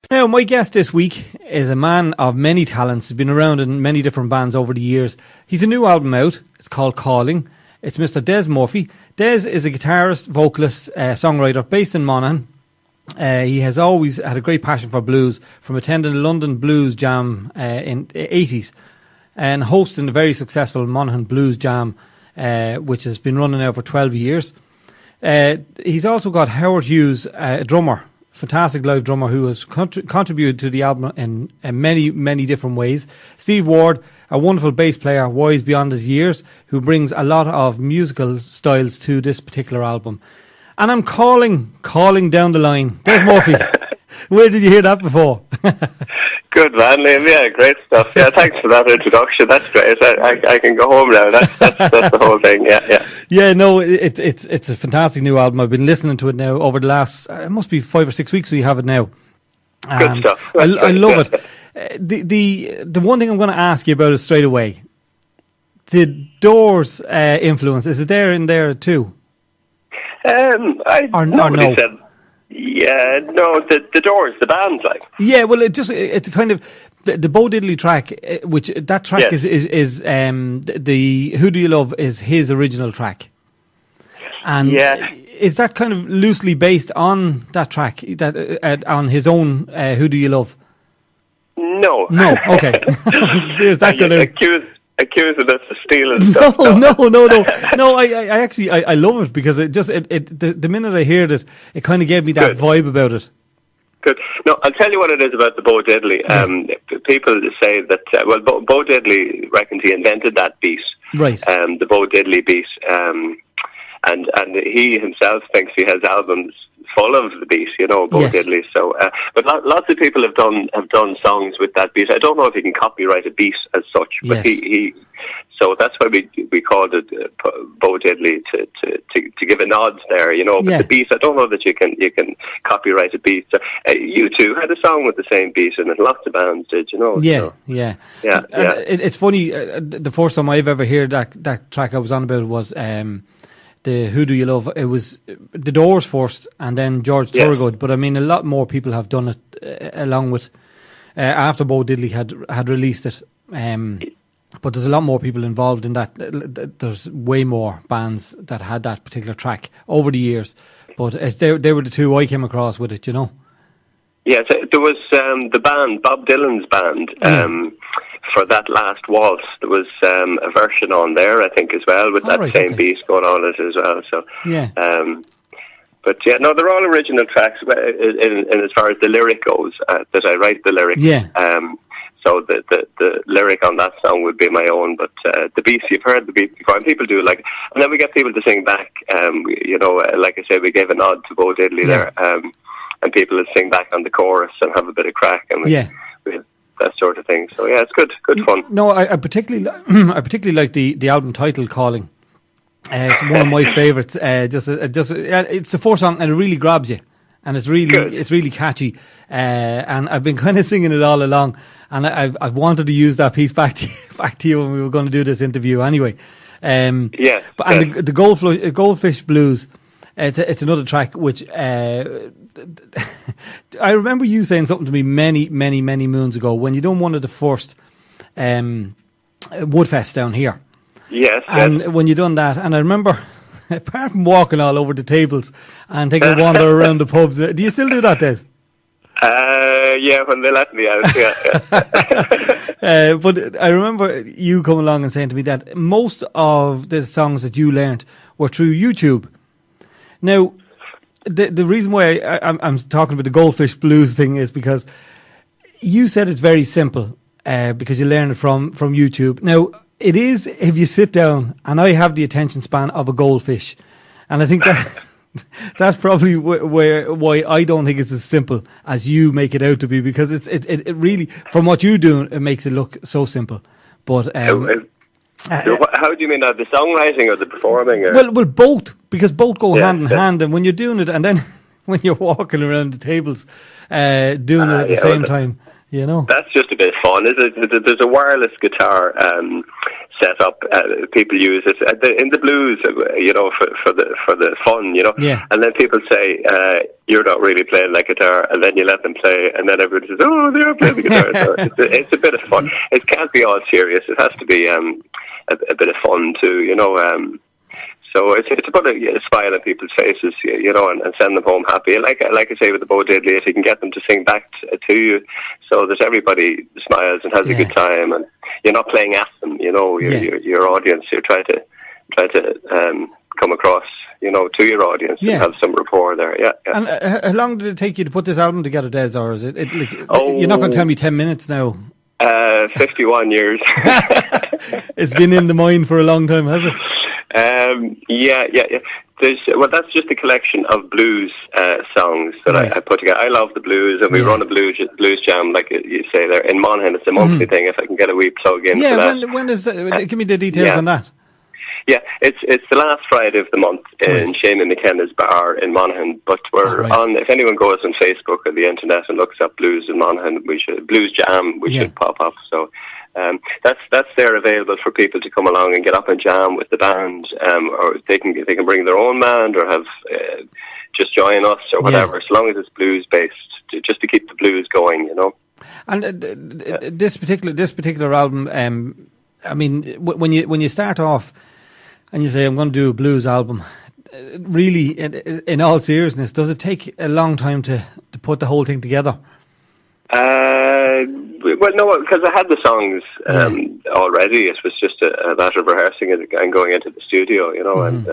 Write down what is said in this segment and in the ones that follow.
Now, my guest this week is a man of many talents. He's been around in many different bands over the years. He's a new album out. It's called Calling. It's Mr. Des Murphy. Des is a guitarist, vocalist, songwriter based in Monaghan. He has always had a great passion for blues, from attending a London Blues Jam in the 80s and hosting a very successful Monaghan Blues Jam, which has been running now for 12 years. He's also got Howard Hughes, a drummer, fantastic live drummer who has contributed to the album in many, many different ways. Steve Ward, a wonderful bass player, wise beyond his years, who brings a lot of musical styles to this particular album. And I'm calling down the line. Des Murphy, where did you hear that before? Good man, Liam. Yeah, great stuff. Yeah, thanks for that introduction. That's great. I can go home now. That's the whole thing. Yeah. Yeah, no, it's a fantastic new album. I've been listening to it now over the last, it must be 5 or 6 weeks we have it now. Good stuff. I love it. The one thing I'm going to ask you about is straight away. The Doors influence, is it there in there too? Nobody said. Yeah, no, the Doors, the band, like. Yeah, well, it's kind of the Bo Diddley track, which that track is the Who Do You Love is his original track, and is that kind of loosely based on that track, that on his own Who Do You Love? No, okay. There's that kind of. Accusing us of stealing stuff. No. I actually love it because the minute I heard it, it kind of gave me that vibe about it. Good. No, I'll tell you what it is about the Bo Diddley. People say that Bo Diddley reckons he invented that beat, right? The Bo Diddley beat, and he himself thinks he has albums full of the beat, Bo Diddley. So, but lots of people have done songs with that beat. I don't know if he can copyright a beat as such, but he so that's why we called it Bo Diddley to give a nod there, But the beat, I don't know that you can copyright a beat. So, U2 had a song with the same beat, and lots of bands did, Yeah. It's funny. The first time I've ever heard that track I was on about was. The Who Do You Love? It was the Doors first, and then George Thorogood. But I mean, a lot more people have done it along with after Bo Diddley had released it. But there's a lot more people involved in that. There's way more bands that had that particular track over the years. But they were the two I came across with it. Yeah, there was the band, Bob Dylan's band. For that last waltz, there was a version on there, I think, as well, with that same beat going on it as well. So, but they're all original tracks. In as far as the lyric goes, that I write the lyric. Yeah. So the lyric on that song would be my own, but the beat, you've heard the beat before, and people do and then we get people to sing back. Like I said, we gave a nod to Bo Diddley there, and people will sing back on the chorus and have a bit of crack, and we that sort of thing. So it's good fun. No, I particularly like the album title, Calling. It's one of my favourites. It's the first song, and it really grabs you, and it's really catchy. And I've been kind of singing it all along, and I've wanted to use that piece back to you when we were going to do this interview anyway. The Goldfish Blues. It's another track which I remember you saying something to me many, many, many moons ago when you done one of the first Woodfests down here. Yes. And when you done that, and I remember, apart from walking all over the tables and taking a wander around the pubs, do you still do that, Des? Yeah, when they let me out, but I remember you coming along and saying to me that most of the songs that you learnt were through YouTube. Now, the reason why I'm talking about the Goldfish Blues thing is because you said it's very simple because you learn it from YouTube. Now, it is if you sit down, and I have the attention span of a goldfish, and I think that's probably why I don't think it's as simple as you make it out to be, because it really, from what you do, it makes it look so simple. But how do you mean that? The songwriting or the performing? Or? Well, both, because both go hand in hand. And when you're doing it, and then when you're walking around the tables, doing it at the same time, That's just a bit of fun. There's a wireless guitar set up. People use it in the blues, for the fun, Yeah. And then people say, "You're not really playing like guitar," and then you let them play, and then everybody says, "Oh, they are playing the guitar." So it's a bit of fun. It can't be all serious. It has to be a bit of fun too, So it's about a smile on people's faces, and send them home happy. And like I say with the Bo Diddley, if you can get them to sing back to you, so that everybody smiles and has a good time, and you're not playing at them, your audience. You try to come across, to your audience and have some rapport there. Yeah. And how long did it take you to put this album together, Des? Or is it you're not going to tell me 10 minutes now? 51 years. It's been in the mind for a long time, has it? Yeah. That's just a collection of blues songs that I put together. I love the blues, and we run a blues jam, like you say there, in Monaghan. It's a monthly thing. If I can get a wee plug in. Yeah, for that. when is that? Give me the details on that. Yeah, it's the last Friday of the month in Shane McKenna's bar in Monaghan. But we're on. If anyone goes on Facebook or the internet and looks up blues in Monaghan, blues jam. We should pop up. So. That's there available for people to come along and get up and jam with the band, or they can bring their own band or have just join us or whatever. As long as it's blues based, just to keep the blues going, And this particular album, I mean, when you start off and you say I'm going to do a blues album, really, in all seriousness, does it take a long time to put the whole thing together? Well, no, because I had the songs already. It was just a matter of rehearsing and going into the studio, and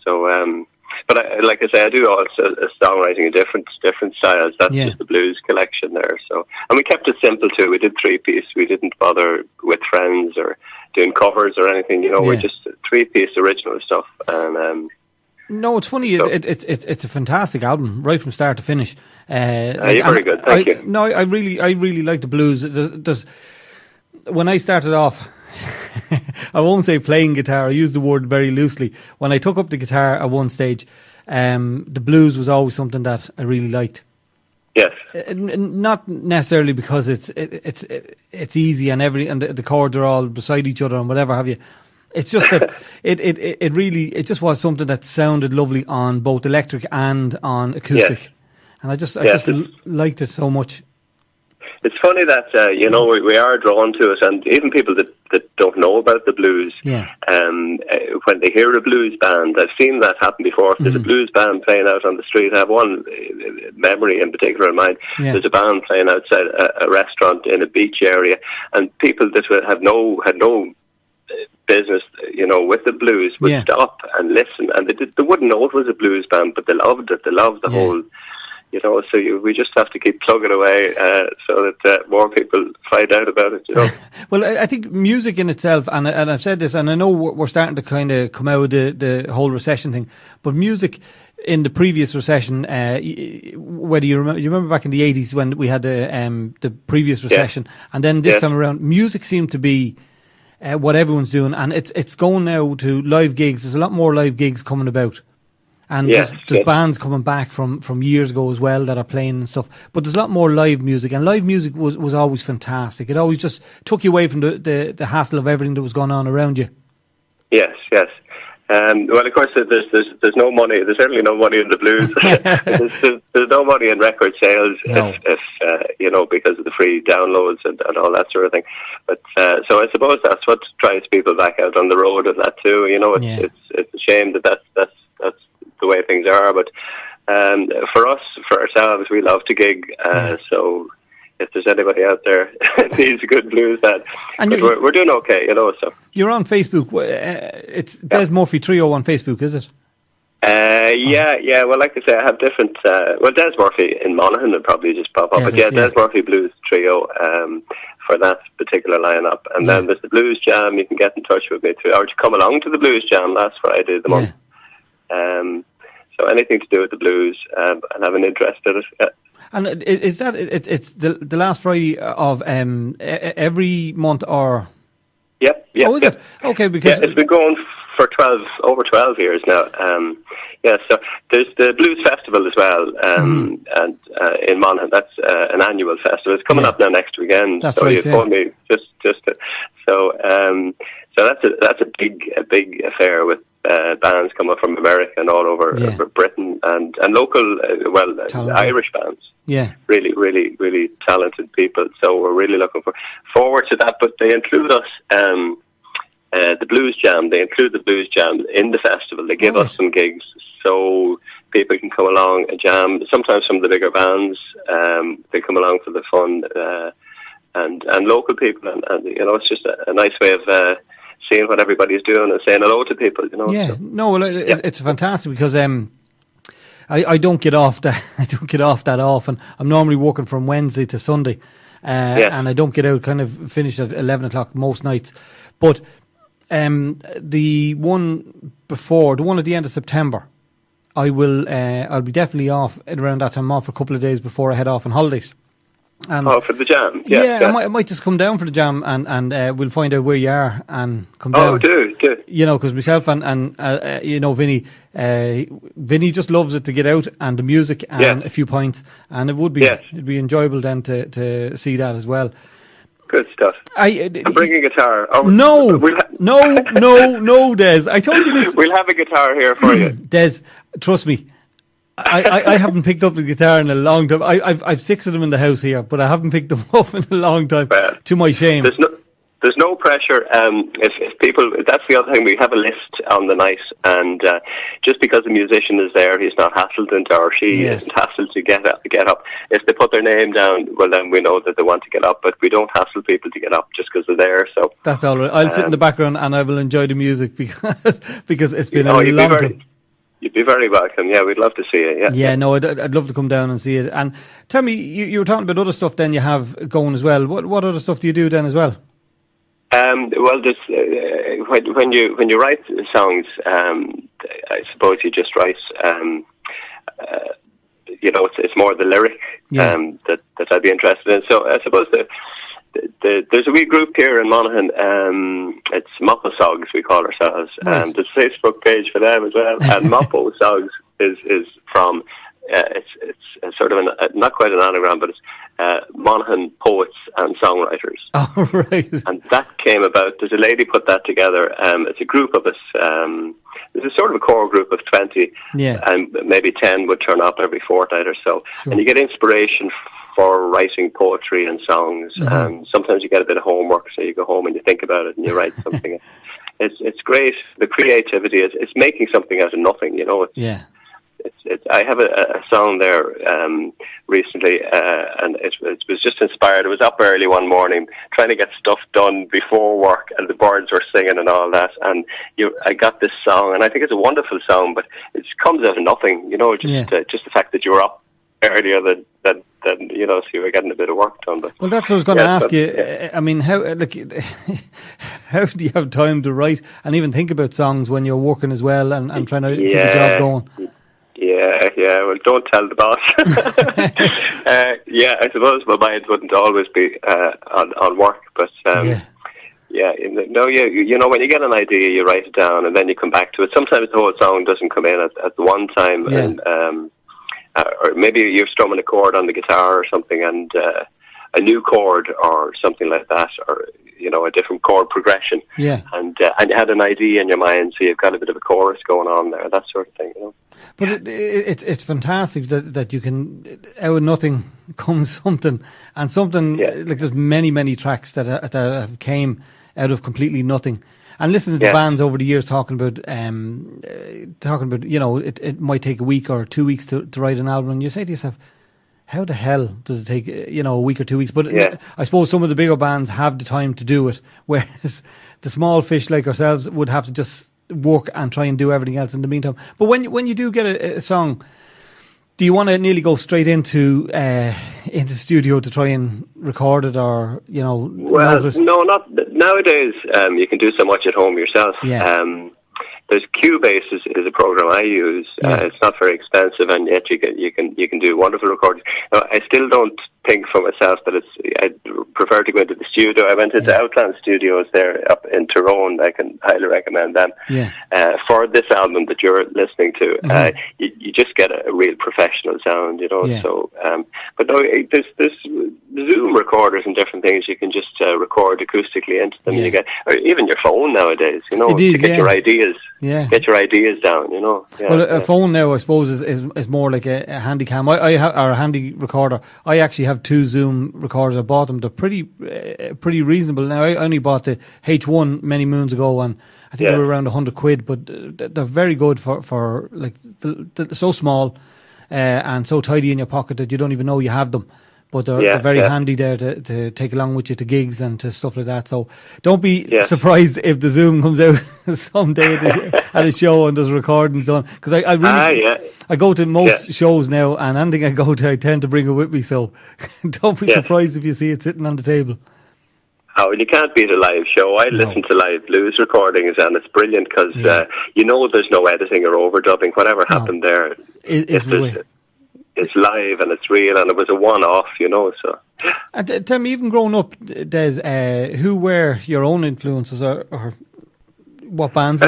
so. But like I say, I do also songwriting in different styles. That's just the blues collection there. So, and we kept it simple too. We did 3-piece. We didn't bother with friends or doing covers or anything. We're just 3-piece original stuff. And no, it's funny. So, it's a fantastic album, right from start to finish. You're very good. Thank you. No, I really like the blues. There's when I started off, I won't say playing guitar. I use the word very loosely. When I took up the guitar at one stage, the blues was always something that I really liked. Yes. Not necessarily because it's easy and and the chords are all beside each other and whatever have you. It's just that it just was something that sounded lovely on both electric and on acoustic. Yes. And I just liked it so much. It's funny that we are drawn to it, and even people that don't know about the blues, when they hear a blues band, I've seen that happen before. If there's a blues band playing out on the street, I have one memory in particular in mind. Yeah. There's a band playing outside a restaurant in a beach area, and people that had no business, with the blues would stop and listen, and they wouldn't know it was a blues band, but they loved it. They loved the whole. So we just have to keep plugging away so that more people find out about it. Well, I think music in itself, and I've said this, and I know we're starting to kind of come out of the whole recession thing, but music in the previous recession, whether you remember back in the 80s when we had the previous recession, and then this time around, music seemed to be what everyone's doing, and it's going now to live gigs. There's a lot more live gigs coming about. And there's bands coming back from years ago as well that are playing and stuff. But there's a lot more live music, and live music was always fantastic. It always just took you away from the hassle of everything that was going on around you. Yes. Well, of course, there's no money. There's certainly no money in the blues. there's no money in record sales, if because of the free downloads and all that sort of thing. But so I suppose that's what drives people back out on the road and that too. It's a shame that's the way things are, but for ourselves, we love to gig. So if there's anybody out there needs a good blues band, and we're doing okay, So you're on Facebook. It's Des Murphy Trio on Facebook, is it? Yeah. Well, like I say, I have different. Des Murphy in Monaghan would probably just pop up, but Des Murphy Blues Trio for that particular lineup. And then there's the Blues Jam. You can get in touch with me through, or to come along to the Blues Jam last Friday of the month. So anything to do with the blues, and have an interest in it. Yeah. And is that it's the last Friday of every month, or? Yep. Oh, is it? Okay, because it's been going for over 12 years now. So there's the Blues Festival as well, and in Monaghan. That's an annual festival. It's coming up now next weekend. That's so right. you phoned me just to So that's a big affair with bands coming from America and all over Britain and local, Irish bands. Yeah, really, really, really talented people. So we're really looking forward to that. But they include us, the Blues Jam. They include the Blues Jam in the festival. They give us some gigs so people can come along and jam. Sometimes some of the bigger bands, they come along for the fun, and local people, and it's just a nice way of seeing what everybody's doing and saying hello to people. Yeah, it's fantastic because I don't get off that that often. I'm normally working from Wednesday to Sunday, and I don't get out. Kind of finish at 11 o'clock most nights, but the one at the end of September, I'll be definitely off at around that time. I'm off for a couple of days before I head off on holidays. For the jam? I might just come down for the jam and we'll find out where you are and come down. Oh, do. Because myself and Vinny just loves it to get out and the music and a few pints, and it would be it'd be enjoyable then to see that as well. Good stuff. I'm bringing a guitar. No, Des. I told you this. We'll have a guitar here for you. Des, trust me. I haven't picked up the guitar in a long time. I've 6 of them in the house here, but I haven't picked them up in a long time. To my shame. There's no pressure. If people, that's the other thing. We have a list on the night, and just because the musician is there, he's not hassled into, or she isn't hassled to get up. If they put their name down, well, then we know that they want to get up. But we don't hassle people to get up just because they're there. So that's all right. I'll sit in the background and I will enjoy the music because it's been a long time. You'd be very welcome. Yeah, we'd love to see it. Yeah. No, I'd love to come down and see it. And tell me, you were talking about other stuff then you have going as well. What other stuff do you do then as well? Well, there's, when you write songs, I suppose you just write. It's more the lyric that I'd be interested in. So I suppose there's a wee group here in Monaghan. It's Moppo Sogs, we call ourselves. There's a Facebook page for them as well. And Moppo Sogs is from it's sort of not quite an anagram, but it's Monaghan Poets and Songwriters. Oh, right. And that came about. There's a lady put that together. It's a group of us. There's a sort of a core group of 20, and maybe 10 would turn up every fortnight or so. Sure. And you get inspiration for writing poetry and songs, and sometimes you get a bit of homework, so you go home and you think about it and you write something. It's great. The creativity is making something out of nothing. I have a song there recently, and it was just inspired. I was up early one morning trying to get stuff done before work, and the birds were singing and all that. And I got this song, and I think it's a wonderful song, but it comes out of nothing. Just the fact that you were up earlier than so you were getting a bit of work done. But, well, that's what I was going to ask you. I mean, how do you have time to write and even think about songs when you're working as well and trying to keep the job going? Yeah. Well, don't tell the boss. I suppose my mind wouldn't always be on work, but when you get an idea, you write it down, and then you come back to it. Sometimes the whole song doesn't come in at the one time, and or maybe you're strumming a chord on the guitar or something, and a new chord or something like that, or a different chord progression. Yeah. And you had an idea in your mind, so you've got a bit of a chorus going on there, that sort of thing. But it's fantastic that you can, out of nothing comes something, and something like there's many tracks that have came out of completely nothing. And listening to bands over the years talking about it might take a week or 2 weeks to write an album, and you say to yourself, how the hell does it take a week or 2 weeks? But I suppose some of the bigger bands have the time to do it, whereas the small fish like ourselves would have to just work and try and do everything else in the meantime. But when you do get a song, do you want to nearly go straight into the studio to try and record it, or Well, no, not nowadays. You can do so much at home yourself. There's Cubase is a program I use. It's not very expensive, and yet you can do wonderful recordings. Now, I still don't think for myself that I'd prefer to go into the studio. I went into Outland Studios there up in Tyrone. I can highly recommend them. For this album that you're listening to, you just get a real professional sound, So, but no, there's Zoom recorders and different things. You can just record acoustically into them. You get, or even your phone nowadays. To get your ideas. Yeah. Get your ideas down. Yeah, well, a phone now, I suppose, is more like a handy cam. I have, or a handy recorder. I actually have 2 Zoom recorders. I bought them. They're pretty reasonable. Now, I only bought the H1 many moons ago, and I think they were around £100, but they're very good for like so small and so tidy in your pocket that you don't even know you have them. But they're very handy there to take along with you to gigs and to stuff like that. So don't be surprised if the Zoom comes out someday at a show and there's recordings done. Because I go to most shows now, and anything I go to, I tend to bring it with me. So don't be surprised if you see it sitting on the table. Oh, you can't beat a live show. I listen to live blues recordings, and it's brilliant because there's no editing or overdubbing. Whatever happened there, it's live and it's real, and it was a one-off, So. And tell me, even growing up, Des, who were your own influences, or what bands?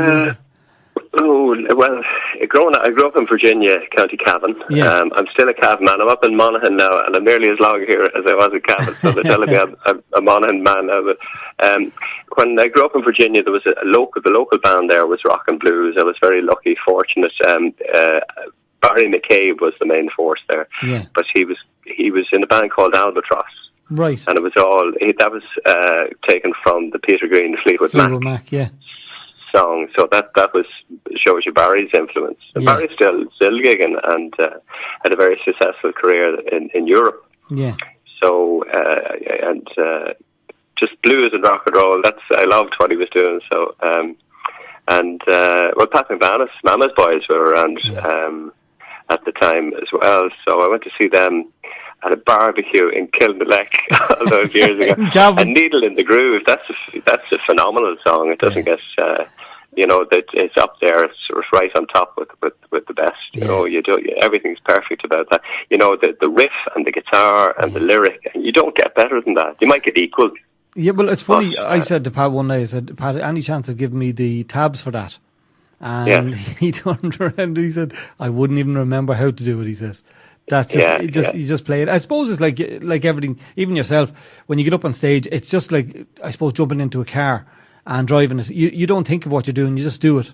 Oh, well, I grew up in Virginia, County Cavan. Yeah. I'm still a Cavan man. I'm up in Monaghan now, and I'm nearly as long here as I was at Cavan, so they're telling me I'm a Monaghan man now. But when I grew up in Virginia, there was the local band there was rock and blues. I was very lucky, fortunate. Barry McCabe was the main force there, but he was in a band called Albatross. Right. And it was that was taken from the Peter Green Fleetwood Mac song, so that shows you Barry's influence. And Barry's still gigging and had a very successful career in Europe. Yeah. So just blues and rock and roll. I loved what he was doing. So Pat McManus, Mama's Boys were around at the time as well. So I went to see them at a barbecue in Kilmalek all those years ago. And Needle in the Groove, that's a phenomenal song. It doesn't get, that it's up there. It's right on top with the best. Everything's perfect about that. The riff and the guitar and the lyric, and you don't get better than that. You might get equal. Yeah, well, it's funny. I said to Pat one day, I said, Pat, any chance of giving me the tabs for that? And he turned around and he said, I wouldn't even remember how to do it, he says. That's just, you just play it. I suppose it's like everything, even yourself, when you get up on stage, it's just like, I suppose, jumping into a car and driving it. You don't think of what you're doing, you just do it.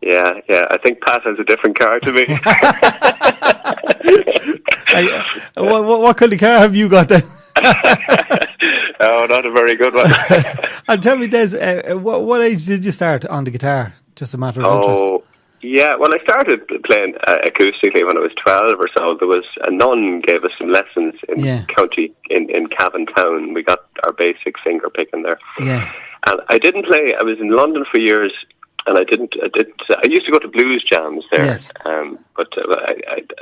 Yeah. I think Pat has a different car to me. What kind of car have you got then? Oh, not a very good one. And tell me, Des, what age did you start on the guitar? Just a matter of interest. Yeah, well, I started playing acoustically when I was 12 or so. There was a nun gave us some lessons in County, in Cavan Town. We got our basic finger picking there. Yeah. And I didn't play. I was in London for years, and I used to go to blues jams there, but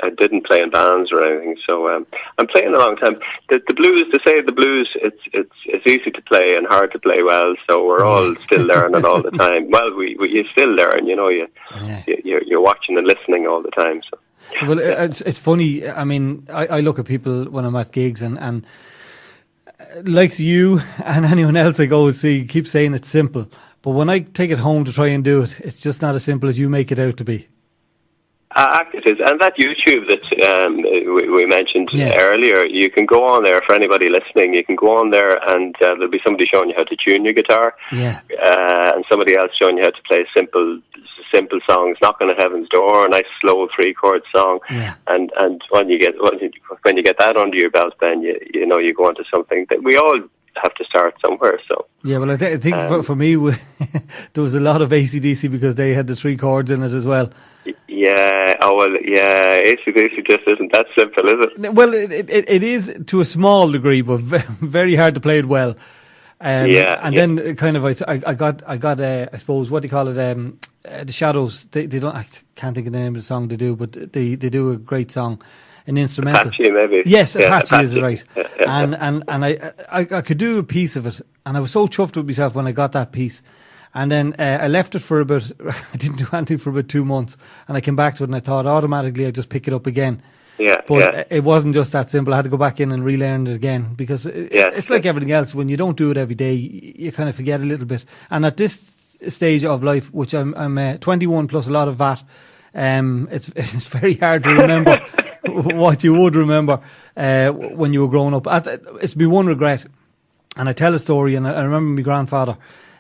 I didn't play in bands or anything. So I'm playing a long time. The blues, to say the blues, it's easy to play and hard to play well. So we're all still learning all the time. Well, you still learn, you're watching and listening all the time. So. Well, it's funny. I mean, I look at people when I'm at gigs and like you and anyone else I go see keep saying it's simple. But when I take it home to try and do it, it's just not as simple as you make it out to be. It is. And that YouTube that we mentioned earlier, you can go on there, for anybody listening, you can go on there and there'll be somebody showing you how to tune your guitar. Yeah. And somebody else showing you how to play simple songs, Knock on Heaven's Door, a nice slow 3-chord song. Yeah. And when you get that under your belt, then you go into something that we all have to start somewhere. So yeah, well, I think for me there was a lot of AC/DC because they had the 3 chords in it as well. Yeah, AC/DC just isn't that simple, is it? Well, it is to a small degree, but very hard to play it well. Then kind of I got I suppose, what do you call it? The Shadows. They don't. I can't think of the name of the song they do, but they do a great song. An instrumental. Apache, maybe. Yes, Apache is right. And I could do a piece of it, and I was so chuffed with myself when I got that piece. And then I left it for about, I didn't do anything for about 2 months, and I came back to it and I thought automatically I'd just pick it up again. But it wasn't just that simple. I had to go back in and relearn it again, because it's like everything else. When you don't do it every day, you kind of forget a little bit. And at this stage of life, which I'm 21 plus a lot of VAT, it's very hard to remember what you would remember when you were growing up. It's been one regret, and I tell a story, and I remember my grandfather,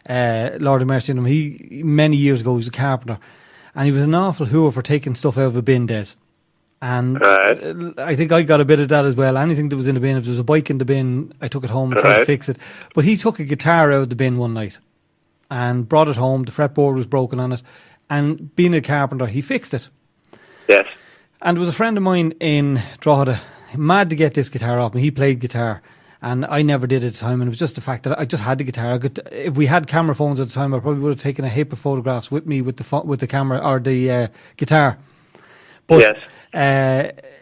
Lord have mercy on him, he, many years ago, he was a carpenter, and he was an awful hooer for taking stuff out of a bin, Des. And I think I got a bit of that as well. Anything that was in the bin, if there was a bike in the bin, I took it home and tried to fix it. But he took a guitar out of the bin one night and brought it home. The fretboard was broken on it. And being a carpenter, he fixed it. Yes. And there was a friend of mine in Drogheda, mad to get this guitar off me. He played guitar. And I never did at the time. And it was just the fact that I just had the guitar. If we had camera phones at the time, I probably would have taken a heap of photographs with me with the camera or the guitar. But yes.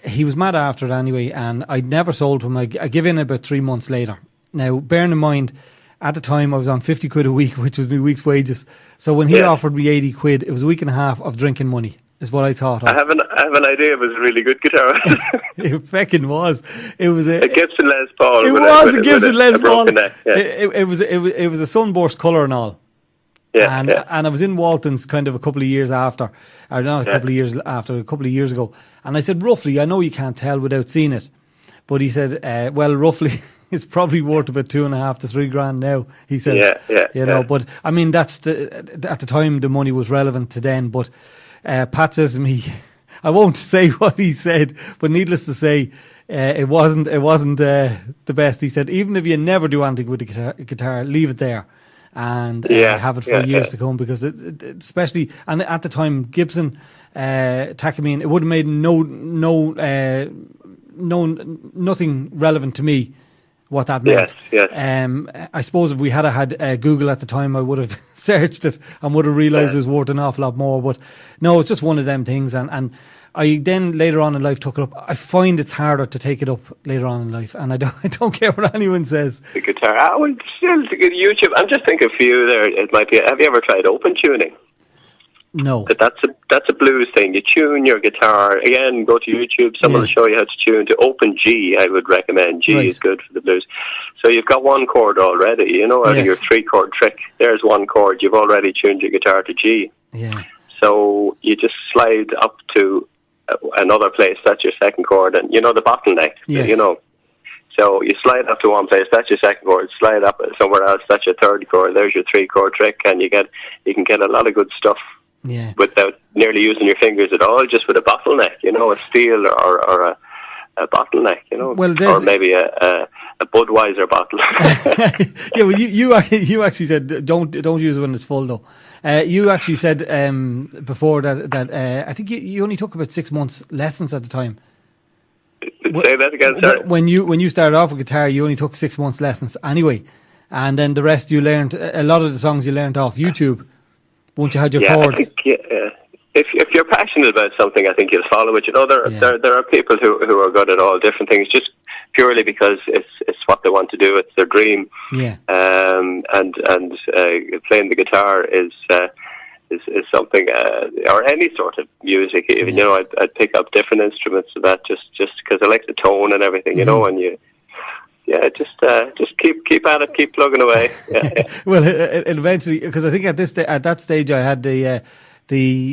He was mad after it anyway, and I'd never sold him. I gave in about 3 months later. Now, bearing in mind, at the time I was on 50 quid a week, which was my week's wages. So when he offered me 80 quid, it was a week and a half of drinking money, is what I thought of. I have an idea it was a really good guitar. It feckin' was. It was a Gibson Les Paul. It was a Gibson Les Paul. It was a sunburst colour and all. Yeah, and I was in Walton's kind of a couple of years after, or not a couple of years after, a couple of years ago. And I said, roughly, I know you can't tell without seeing it. But he said, well, roughly, it's probably worth about 2.5 to 3 grand now. He says, you know, but I mean, at the time the money was relevant to then. But Pat says to me, I won't say what he said, but needless to say, it wasn't the best. He said, even if you never do anything with the guitar, leave it there. And have it for years to come, because it especially, and at the time Gibson Takamine, it would have made nothing relevant to me what that meant. I suppose if we had Google at the time, I would have searched it and would have realised it was worth an awful lot more. But no, it's just one of them things, and I then later on in life took it up. I find it's harder to take it up later on in life, and I don't care what anyone says. The guitar, still to get YouTube. I'm just thinking for you there, it might be. Have you ever tried open tuning? No. But that's a blues thing. You tune your guitar again. Go to YouTube. Someone will show you how to tune to open G. I would recommend G is good for the blues. So you've got one chord already. You know, out of your 3-chord trick, there's one chord. You've already tuned your guitar to G. Yeah. So you just slide up to another place, that's your second chord, and you know the bottleneck, you know. So you slide up to one place, that's your second chord, slide up somewhere else, that's your third chord, there's your 3-chord trick, and you can get a lot of good stuff without nearly using your fingers at all, just with a bottleneck, you know, a steel or a bottleneck, you know, or maybe a Budweiser bottle. Yeah, well, you actually said don't use it when it's full though. You actually said before that I think you only took about 6 months lessons at the time. Say that again, sorry. When you started off with guitar, you only took 6 months lessons anyway, and then the rest you learned. A lot of the songs you learned off YouTube once you had your chords. I think, if you're passionate about something, I think you'll follow it. You know, there are people who are good at all different things, just purely because it's what they want to do. It's their dream. Yeah. And playing the guitar is something, or any sort of music. Even you know, I'd pick up different instruments to that just because I like the tone and everything. You know, and you. Yeah, just keep at it, keep plugging away. Yeah. Well, eventually, because I think at that stage I had the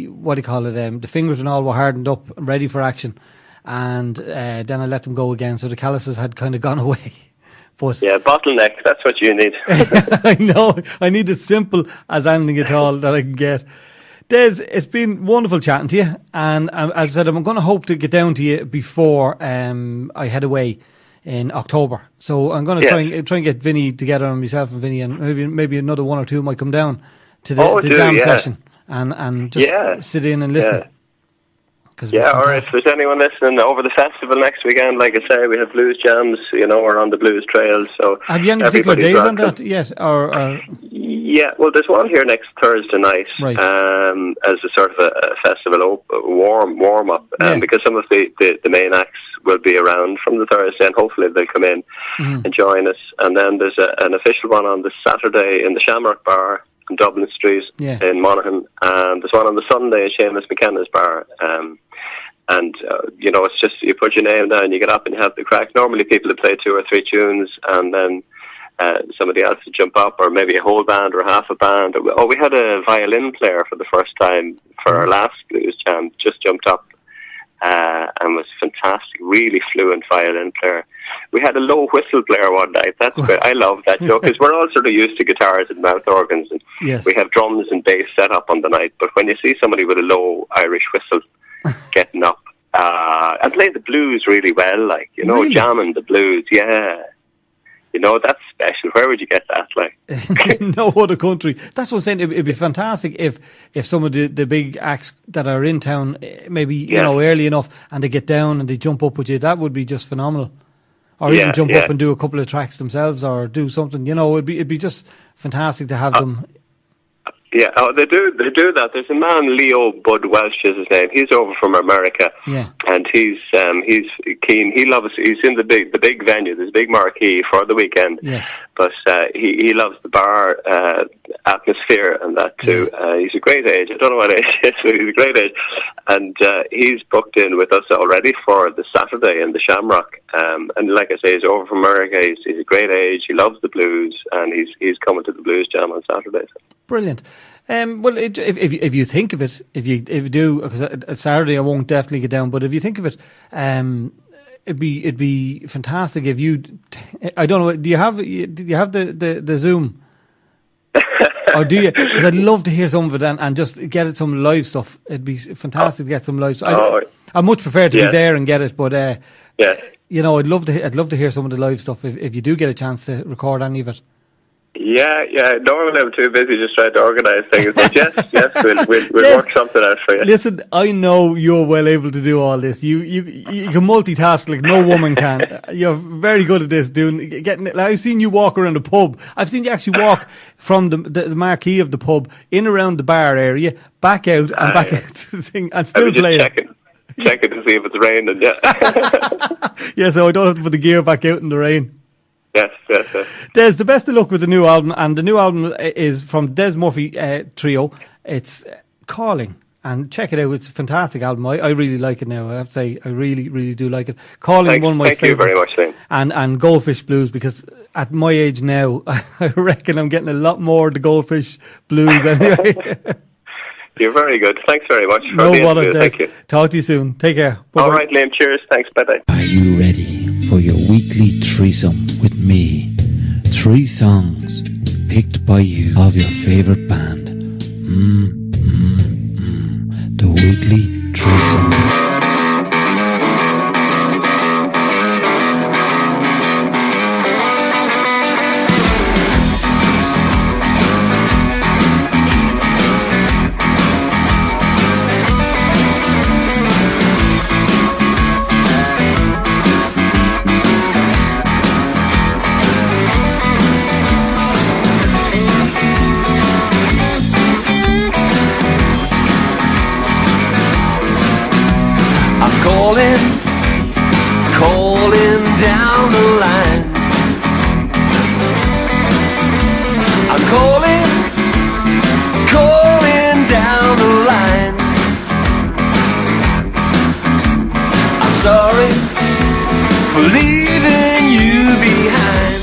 what do you call it? The fingers and all were hardened up, and ready for action, and then I let them go again. So the calluses had kind of gone away. But yeah, bottleneck. That's what you need. I know. I need as simple as anything at all that I can get. Des, it's been wonderful chatting to you, and as I said, I'm going to hope to get down to you before I head away in October. So I'm going to try and get Vinny together, and myself and Vinny, and maybe another one or two might come down to the jam session and just sit in and listen. Or if there's anyone listening over the festival next weekend, like I say, we have blues jams, you know, we're on the blues trails. So have you any particular days on that yet? Or yeah, well, there's one here next Thursday night, as a sort of a festival warm up, because some of the main acts will be around from the Thursday, and hopefully they'll come in and join us. And then there's an official one on the Saturday in the Shamrock Bar on Dublin Street in Monaghan, and there's one on the Sunday at Seamus McKenna's Bar. And you know, it's just you put your name down, you get up and you have the crack. Normally people would play 2 or 3 tunes, and then somebody else would jump up, or maybe a whole band or half a band. We had a violin player for the first time for our last blues jam, just jumped up and was fantastic, really fluent violin player. We had a low whistle player one night. That's great. I love that, because we're all sort of used to guitars and mouth organs, and we have drums and bass set up on the night. But when you see somebody with a low Irish whistle getting up and play the blues really well, like, really? Jamming the blues, that's special. Where would you get that? Like, no other country. That's what I'm saying. It'd be fantastic if some of the big acts that are in town, maybe early enough, and they get down and they jump up with you. That would be just phenomenal. Or even jump up and do a couple of tracks themselves, or do something. It'd be just fantastic to have them. Yeah, they do that. There's a man, Leo Bud Welsh is his name. He's over from America, and he's keen. He's in the big venue. There's a big marquee for the weekend. Yes, but he loves the bar atmosphere and that too. He's a great age. I don't know what age he is, but he's a great age, and he's booked in with us already for the Saturday in the Shamrock. And like I say, he's over from America. He's a great age. He loves the blues, and he's coming to the blues jam on Saturday. Brilliant. Well, if you think of it, if you do, because Saturday I won't definitely get down, but if you think of it, it'd be fantastic if you. I don't know. Do you have the Zoom? Or do you? Because I'd love to hear some of it and just get it some live stuff. It'd be fantastic to get some live stuff. I much prefer to be there and get it, but I'd love to hear some of the live stuff if you do get a chance to record any of it. Yeah. Normally I'm too busy just trying to organise things, but yes, we'll work something out for you. Listen, I know you're well able to do all this. You can multitask like no woman can. You're very good at this. I've seen you walk around the pub. I've seen you actually walk from the marquee of the pub in around the bar area, back out and back out to the thing, and still playing. Checking to see if it's raining. Yeah, so I don't have to put the gear back out in the rain. Yes. Des, the best of luck with the new album, and the new album is from Des Murphy Trio. It's Calling, and check it out. It's a fantastic album. I really like it now. I have to say, I really, really do like it. Calling, one of my favourite. Thank you very much, Liam. And Goldfish Blues, because at my age now, I reckon I'm getting a lot more of the Goldfish Blues anyway. You're very good. Thanks very much for no the bother, interview. Des. Thank you. Talk to you soon. Take care. Bye-bye. All right, Liam. Cheers. Thanks. Bye-bye. Are you ready for your weekly threesome with me? 3 songs picked by you of your favourite band. The weekly threesome. Calling down the line. I'm calling down the line. I'm sorry for leaving you behind.